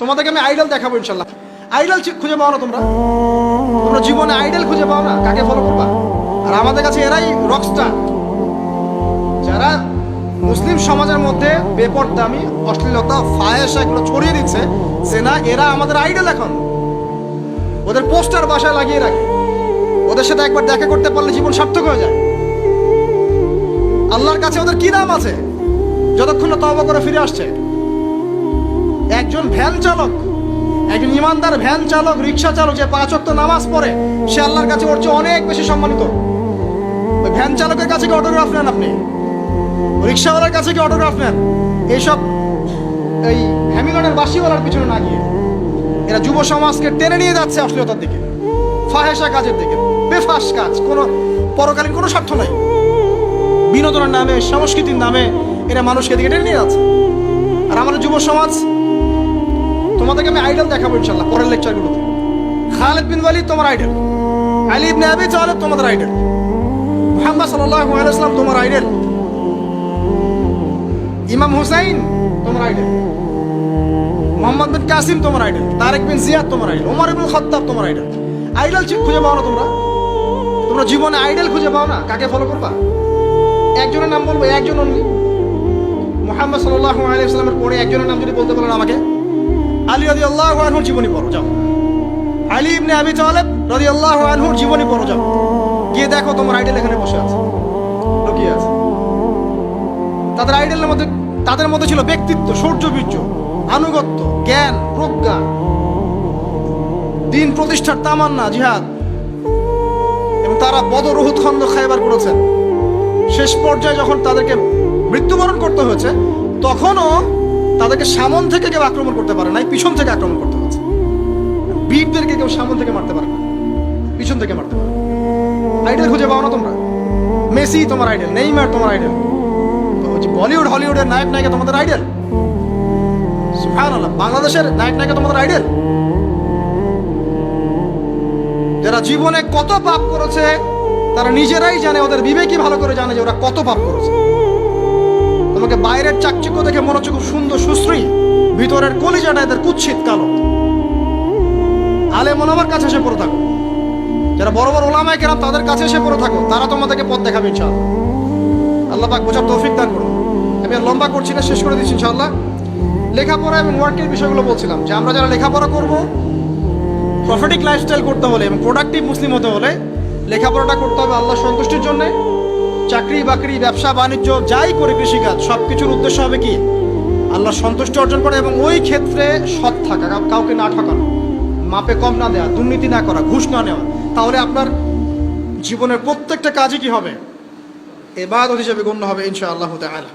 তোমাদেরকে আমি আইডল দেখাবো ইনশাল্লাহ। আইডল খুঁজে পাও না তোমরা? তোমরা জীবনে আইডল খুঁজে পাও না? কাকে ফলো করবা? আর আমাদের কাছে এরাই রকস্টার, যারা মুসলিম সমাজের মধ্যে বেপরদামি, অশ্লীলতা, ফাহেশা এগুলো ছড়িয়ে দিচ্ছে সেনা, এরা আমাদের আইডল। এখন ওদের পোস্টার বাসায় লাগিয়ে রাখে, ওদের সাথে একবার দেখা করতে পারলে জীবন সার্থক হয়ে যায়। আল্লাহর কাছে ওদের কি নাম আছে যতক্ষণ না তওবা করে ফিরে আসছে? একজন ভ্যান চালক, একজন ইমানদার ভ্যান চালক, রিক্সা চালক যে 5 ওয়াক্ত নামাজ পড়ে, সে আল্লাহর কাছে ওর চেয়ে অনেক বেশি সম্মানিত। ওই ভ্যান চালকের কাছে কি অটোগ্রাফ নেন আপনি? রিক্সাওয়ালার কাছে কি অটোগ্রাফ নেন? এইসব এই হ্যামিলনের বাসিওয়ালার পিছনে না গিয়ে এরা যুব সমাজকে টেনে নিয়ে যাচ্ছে অশ্লীলতার দিকে, ফাহেশা কাজের দিকে, বেফাস কাজ, কোনো পরকালীন কোনো স্বার্থ নাই। বিনোদনের নামে, সংস্কৃতির নামে এরা মানুষকে দিকে টেনে নিয়ে যাচ্ছে। আর আমাদের যুব সমাজ, তোমাদেরকে আমি আইডল দেখাবো ইনশাল্লাহ পরের লেকচারগুলোতে। খালিদ বিন ওয়ালিদ তোমার আইডল, আলী ইবনে আবি তালিব তোমাদের আইডল, মুহাম্মদ সাল্লাল্লাহু আলাইহি ওয়াসাল্লাম তোমার আইডল, ইমাম হুসাইন তোমার আইডল, মোহাম্মদ বিন কাসিম তোমার আইডল, তারেক বিন জিয়াদ তোমার আইডল, ওমর ইবনে খাত্তাব তোমার আইডল। আইডল খুঁজে পাও না তোমরা? তোমরা জীবনে আইডল খুঁজে পাও না? কাকে ফলো করবা? একজনের নাম বলবো, একজন অনলি, মুহাম্মদ সাল্লাল্লাহু আলাইহি ওয়াসাল্লামের পরে একজনের নাম যদি বলতে পারেন আমাকে, আলী রাদিয়াল্লাহু আনহুর জীবনী পড়ো যাও, আলী ইবনে আবি তালিব রাদিয়াল্লাহু আনহুর জীবনী পড়ো যাও, গিয়ে দেখো তোমার আইডল এখানে বসে আছে, লুকিয়ে আছে। তাদের আইডলের মধ্যে, তাদের মধ্যে ছিল ব্যক্তিত্ব, শৌর্যবীর্য, আনুগত্য, জ্ঞান, প্রজ্ঞা, দিন প্রতিষ্ঠার তামান্না, জিহাদ, এবং তারা বদর, উহুদ, খন্দক, খায়বার করেছেন। শেষ পর্যায়ে যখন তাদেরকে মৃত্যুবরণ করতে হয়েছে, তখনও তাদেরকে সামন থেকে কেউ আক্রমণ করতে পারে নাই, পিছন থেকে আক্রমণ করতে হয়েছে। বীরদেরকে কেউ সামন থেকে মারতে পারে না, পিছন থেকে মারতে পারে। আইডল খুঁজে পাও না তোমরা? মেসি তোমার আইডল, নেইমার তোমার আইডল, বলিউড হলিউডের নায়ক নায়িকা তোমাদের আইডল, সুবহানাল্লাহ, বাংলাদেশের নায়ক নায়িকা তোমাদের আইডল। যারা জীবনে কত পাপ করেছে তারা নিজেরাই জানে, ওদের বিবেকই ভালো করে জানে যে ওরা কত পাপ করেছে। তোমাকে বাইরের চাকচিক্য দেখে মনে হচ্ছে খুব সুন্দর সুশ্রী, ভিতরের কলিজাটা এদের কুৎসিত কালো। আলেম ওলামার কাছে এসে পড়ে থাকো, যারা বড় বড় ওলামায়ে কেরাম তাদের কাছে এসে পড়ে থাকো, তারা তোমাদেরকে পথ দেখাবে ইনশাআল্লাহ। আল্লাহ পাক বোঝার তৌফিক দান করুন। আমি আর লম্বা করছি না, শেষ করে দিচ্ছি ইনশাআল্লাহ। লেখাপড়া এবং ওয়ার্কের বিষয়গুলো বলছিলাম যে আমরা যারা লেখাপড়া করব, প্রফিটিক লাইফস্টাইল করতে হলে এবং প্রোডাক্টিভ মুসলিম হতে হলে লেখাপড়াটা করতে হবে আল্লাহ সন্তুষ্টির জন্যে। চাকরি বাকরি, ব্যবসা বাণিজ্য যাই করে, কৃষিকাজ, সব কিছুর উদ্দেশ্য হবে কি? আল্লাহ সন্তুষ্টি অর্জন করে, এবং ওই ক্ষেত্রে সৎ থাকা, কাউকে না ঠকানো, মাপে কম না দেওয়া, দুর্নীতি না করা, ঘুষ না নেওয়া। তাহলে আপনার জীবনের প্রত্যেকটা কাজই কি হবে? ইবাদত হিসেবে গণ্য হবে ইনশাআল্লাহ তাআলা।